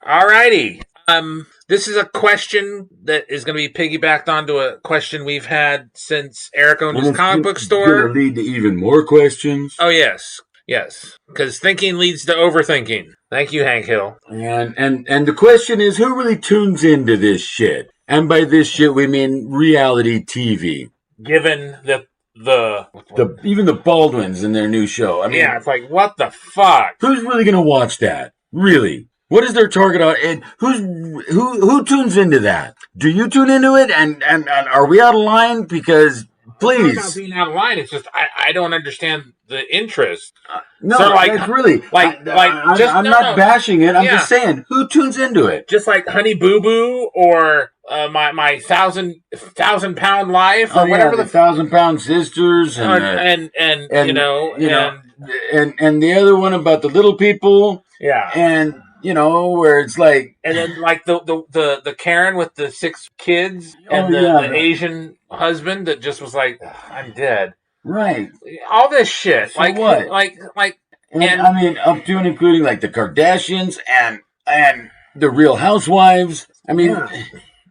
Alrighty. This is a question that is going to be piggybacked onto a question we've had since Eric owned his comic book store. Going to lead to even more questions. Oh yes, because thinking leads to overthinking. Thank you, Hank Hill. And the question is, who really tunes into this shit? And by this shit, we mean reality TV. Given even the Baldwins in their new show. I mean, yeah, it's like, what the fuck? Who's really going to watch that? Really? What is their target audience? Who tunes into that? Do you tune into it? And are we out of line? Because please, it's not being out of line. It's just I don't understand the interest. No, so that's really I'm not bashing it. I'm just saying, who tunes into it? Just like Honey Boo Boo or my 1,000 pound life or whatever, the 1,000-pound sisters and the other one about the little people. Yeah, and. Where it's like... And then, like, the Karen with the 6 kids and the Asian husband that just was like, I'm dead. Right. All this shit. So like, what? And I mean, up to and including, like, the Kardashians and the Real Housewives. I mean...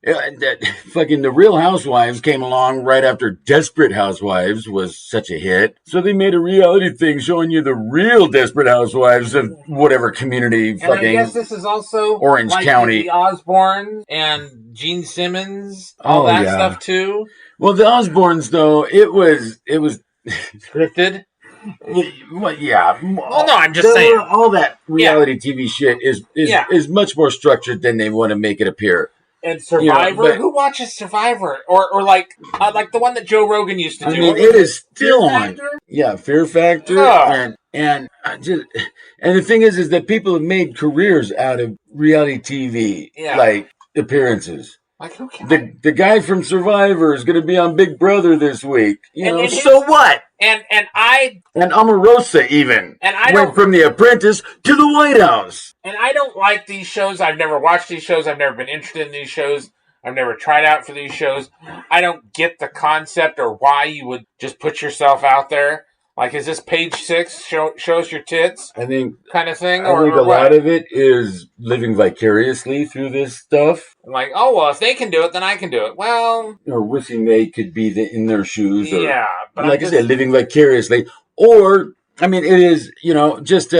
the Real Housewives came along right after Desperate Housewives was such a hit. So they made a reality thing showing you the real Desperate Housewives of whatever community. And I guess this is also Orange County. The Osbournes and Gene Simmons, all that stuff too. Well, the Osbournes, though, it was scripted. Well, yeah. Well, no, I'm just saying. All that reality TV shit is much more structured than they want to make it appear. And Survivor? Who watches Survivor? Or like the one that Joe Rogan used to do? I mean, it is still on. Yeah, Fear Factor. Oh. And the thing is that people have made careers out of reality TV, like appearances. Like who can the guy from Survivor is going to be on Big Brother this week. So what? And Omarosa even went from The Apprentice to the White House. And I don't like these shows. I've never watched these shows. I've never been interested in these shows. I've never tried out for these shows. I don't get the concept or why you would just put yourself out there. Like, is this page 6 shows your tits? I think kind of thing. I think a lot of it is living vicariously through this stuff. Like, oh well, if they can do it, then I can do it. Well, or wishing they could be in their shoes. Or, but like I said, living vicariously. Or I mean, it is just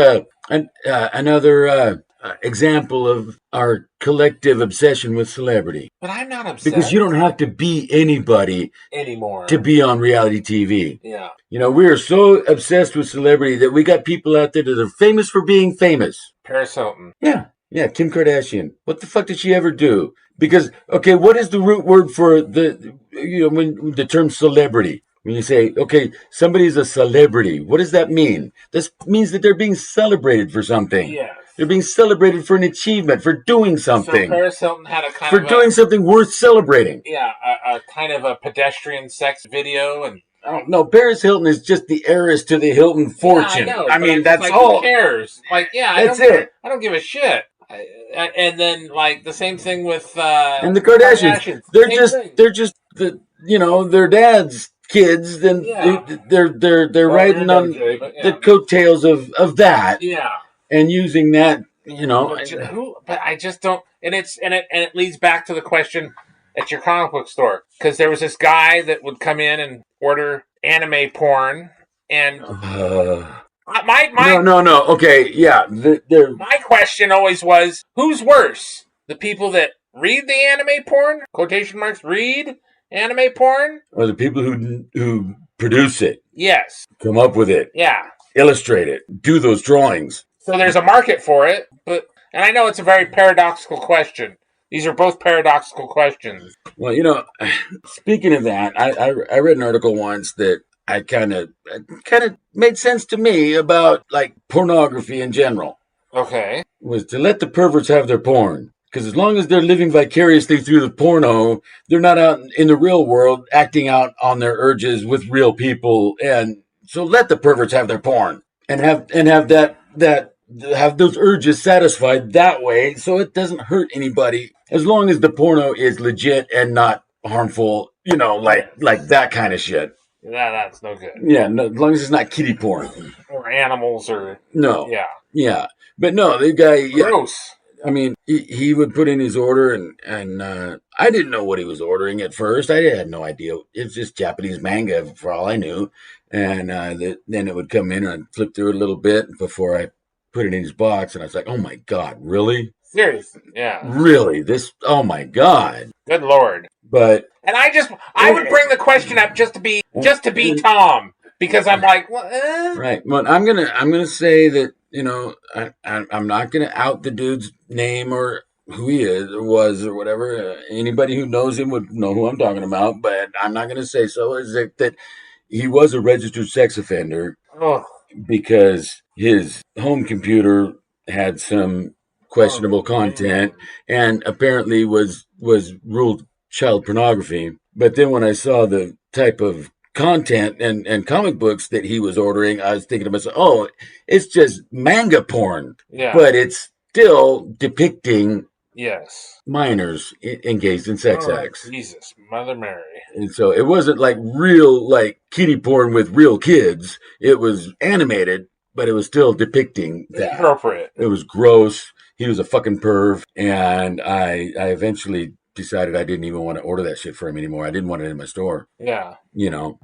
another example of our collective obsession with celebrity. But I'm not obsessed. Because you don't have to be anybody anymore to be on reality TV. Yeah. We are so obsessed with celebrity that we got people out there that are famous for being famous. Paris Hilton. Yeah, Kim Kardashian. What the fuck did she ever do? Because, okay, what is the root word for when the term celebrity? When you say, okay, somebody's a celebrity, what does that mean? This means that they're being celebrated for something. Yeah. They're being celebrated for an achievement, for doing something. So Paris Hilton had a kind of doing something worth celebrating. Yeah, a kind of a pedestrian sex video. And no, Paris Hilton is just the heiress to the Hilton fortune. Yeah, I know, I mean, that's like, all. Who cares? Like, that's it. I don't give a shit. And then, like, the same thing with and the Kardashians. They're just their dad's kids. Then they're riding on the coattails of that. Yeah. And using that, but I just don't. And it leads back to the question at your comic book store, because there was this guy that would come in and order anime porn, and no. Okay, yeah. My question always was, who's worse, the people that read the anime porn (quotation marks) read anime porn, or the people who produce it? Yes. Come up with it. Yeah. Illustrate it. Do those drawings. So there's a market for it, and I know it's a very paradoxical question. These are both paradoxical questions. Well, speaking of that, I read an article once that I kind of made sense to me about, like, pornography in general. Okay. Was to let the perverts have their porn. Because as long as they're living vicariously through the porno, they're not out in the real world acting out on their urges with real people. And so let the perverts have their porn and have have those urges satisfied that way, so it doesn't hurt anybody, as long as the porno is legit and not harmful, like that kind of shit. Yeah, that's no good. Yeah, no, as long as it's not kiddie porn or animals or no. Yeah, but no, the guy. Gross. I mean, he would put in his order, and I didn't know what he was ordering at first. I had no idea. It's just Japanese manga for all I knew. And then it would come in, and I'd flip through it a little bit before I put it in his box. And I was like, oh my God, really? Seriously, yeah. Really? This, oh my God. Good Lord. But, And I would bring the question up just to be Tom, because I'm like, well, right. Well, I'm gonna say that, I'm not gonna out the dude's name or who he is or was or whatever. Anybody who knows him would know who I'm talking about, but I'm not gonna say so. Is that he was a registered sex offender oh, because his home computer had some questionable content man. and apparently was ruled child pornography. But then when I saw the type of content and comic books that he was ordering, I was thinking to myself, oh, it's just manga porn, Yeah. but it's still depicting Yes. minors engaged in sex Oh, acts. Jesus, Mother Mary. And so it wasn't like real, like kiddie porn with real kids. It was animated, but it was still depicting that. Appropriate. It was gross. He was a fucking perv. And I eventually decided I didn't even want to order that shit for him anymore. I didn't want it in my store, Yeah.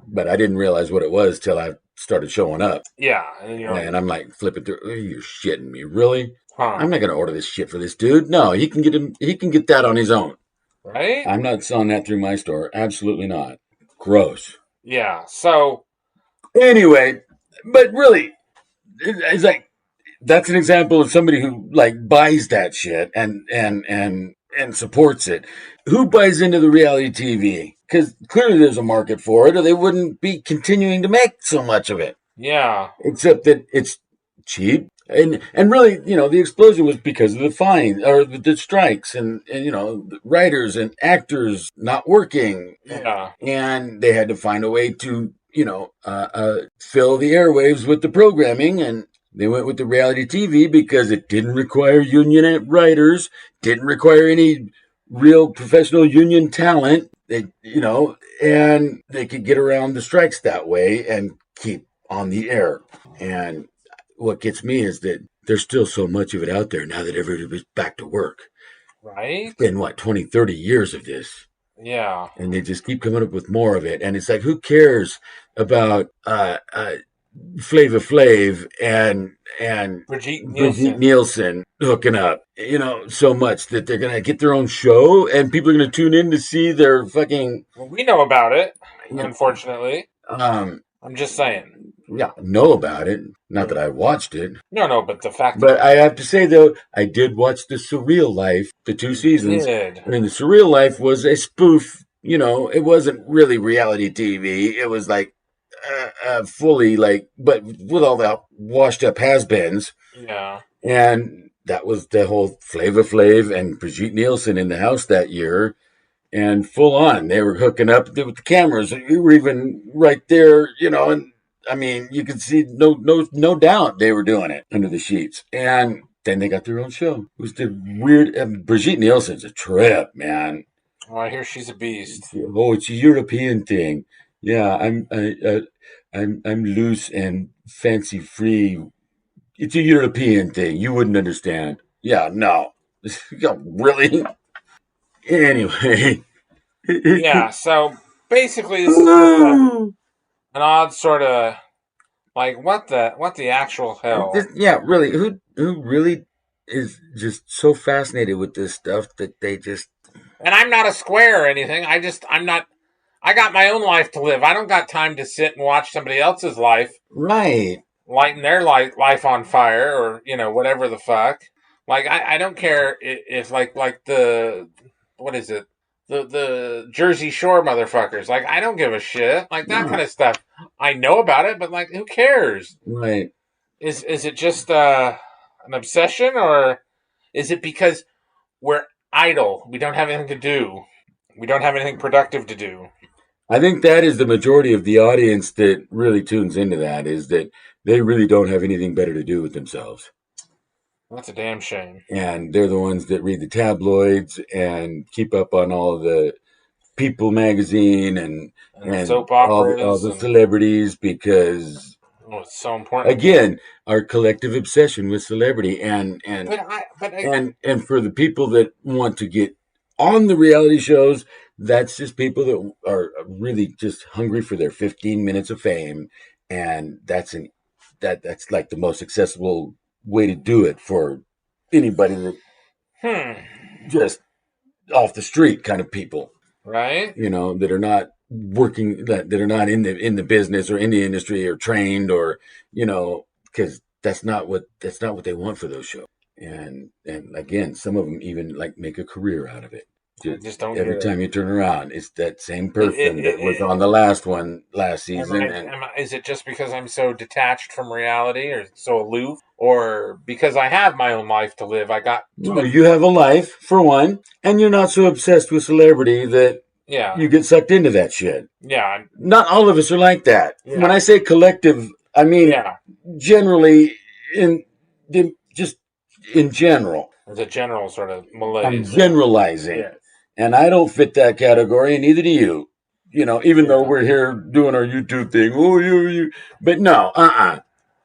but I didn't realize what it was till I started showing up. Yeah. And you're like, And I'm like flipping through. Oh, you're shitting me, really? huh? I'm not gonna order this shit for this dude. No, he can get that on his own. Right? I'm not selling that through my store. Absolutely not. Gross. Yeah. So, Anyway, but really, it's like that's an example of somebody who like buys that shit and supports it. Who buys into the reality TV? Because clearly there's a market for it, or they wouldn't be continuing to make so much of it. yeah. Except that it's cheap. And really, the explosion was because of the fine or the strikes and the writers and actors not working. Yeah. And they had to find a way to, fill the airwaves with the programming. And they went with the reality TV because it didn't require union writers, didn't require any real professional union talent. And they could get around the strikes that way and keep on the air. And what gets me is that there's still so much of it out there now that everybody's back to work. Right? It's been, 20, 30 years of this. Yeah. And they just keep coming up with more of it. And it's like, who cares about Flava Flav and Brigitte Brigitte Nielsen. Nielsen hooking up, so much that they're going to get their own show and people are going to tune in to see their fucking. Well, we know about it, you know, unfortunately. I'm just saying. Yeah, know about it. Not that I watched it. No, but the fact But I have to say, though, I did watch The Surreal Life, the 2 seasons. did. I mean, The Surreal Life was a spoof. It wasn't really reality TV. It was like fully like, but with all the washed up has-beens. Yeah. And that was the whole Flava Flav and Brigitte Nielsen in the house that year. And full on, they were hooking up with the cameras. You were even right there, and I mean, you could see no doubt they were doing it under the sheets. And then they got their own show. It was the weird. Brigitte Nielsen's a trip, man. Well, I hear she's a beast. Oh, it's a European thing. Yeah, I'm loose and fancy free. It's a European thing. You wouldn't understand. Yeah, no. Really? Anyway. Yeah, so basically this is just an odd sort of like what the actual hell. Yeah, really. Who really is just so fascinated with this stuff that they just. And I'm not a square or anything. I'm not. I got my own life to live. I don't got time to sit and watch somebody else's life. Right. Lighten their life on fire or whatever the fuck. Like I don't care if like the what is it, the Jersey Shore motherfuckers. Like I don't give a shit. Like that kind of stuff. I know about it, but like who cares? Right. Is it just an obsession, or is it because we're idle? We don't have anything to do. We don't have anything productive to do. I think that is the majority of the audience that really tunes into that, is that they really don't have anything better to do with themselves. That's a damn shame. And they're the ones that read the tabloids and keep up on all the People magazine and soap operas all the celebrities, because Oh, it's so important. Again, our collective obsession with celebrity, and for the people that want to get on the reality shows, that's just people that are really just hungry for their 15 minutes of fame, and that's like the most accessible way to do it for anybody that just off the street kind of people, right? that are not working, that are not in the business or in the industry or trained, or because that's not what they want for those shows. And again, some of them even like make a career out of it. Just don't Every get time it. you turn around, it's that same person that was on the last season. Is it just because I'm so detached from reality or so aloof, or because I have my own life to live? You have a life for one, and you're not so obsessed with celebrity that you get sucked into that shit. Yeah. Not all of us are like that. Yeah. When I say collective, I mean generally just in general. It's a general sort of malaise. I'm generalizing. Yeah. And I don't fit that category, and neither do you. Even though we're here doing our YouTube thing. Oh, you. But no,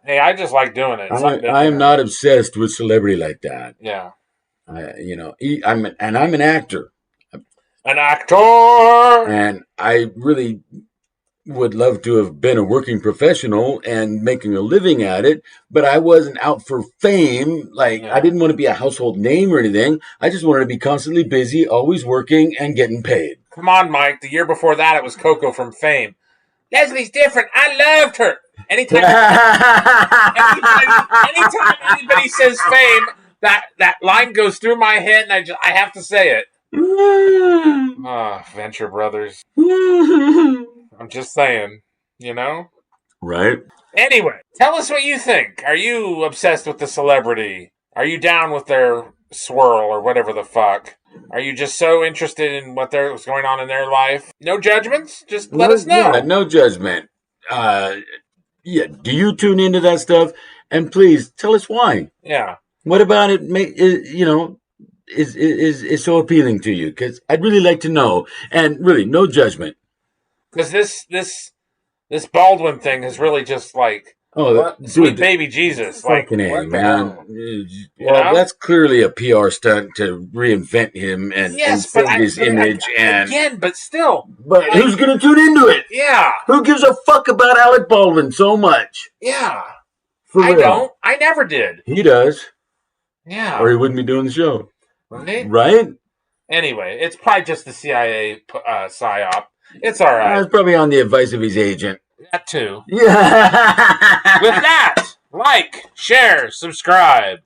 Hey, I just like doing it. I am not obsessed with celebrity like that. Yeah. I'm an actor. An actor! And I really would love to have been a working professional and making a living at it, but I wasn't out for fame. I didn't want to be a household name or anything. I just wanted to be constantly busy, always working and getting paid. Come on, Mike. The year before that, it was Coco from Fame. Leslie's different. I loved her. Anytime anybody says Fame, that line goes through my head, and I have to say it. Venture Brothers. I'm just saying, Right. Anyway, tell us what you think. Are you obsessed with the celebrity? Are you down with their swirl or whatever the fuck? Are you just so interested in what's going on in their life? No judgments? Just let us know. Yeah, no judgment. Do you tune into that stuff? And please tell us why. Yeah. What about it is so appealing to you? Because I'd really like to know. And really, no judgment. Because this Baldwin thing is really just like, sweet baby Jesus. Fucking A, man. Well, that's clearly a PR stunt to reinvent him and save his image. But still. But who's going to tune into it? Yeah. Who gives a fuck about Alec Baldwin so much? Yeah. I don't. I never did. He does. Yeah. Or he wouldn't be doing the show. Right? Anyway, it's probably just the CIA psyop. It's all right. It's probably on the advice of his agent. That too. Yeah. With that, like, share, subscribe.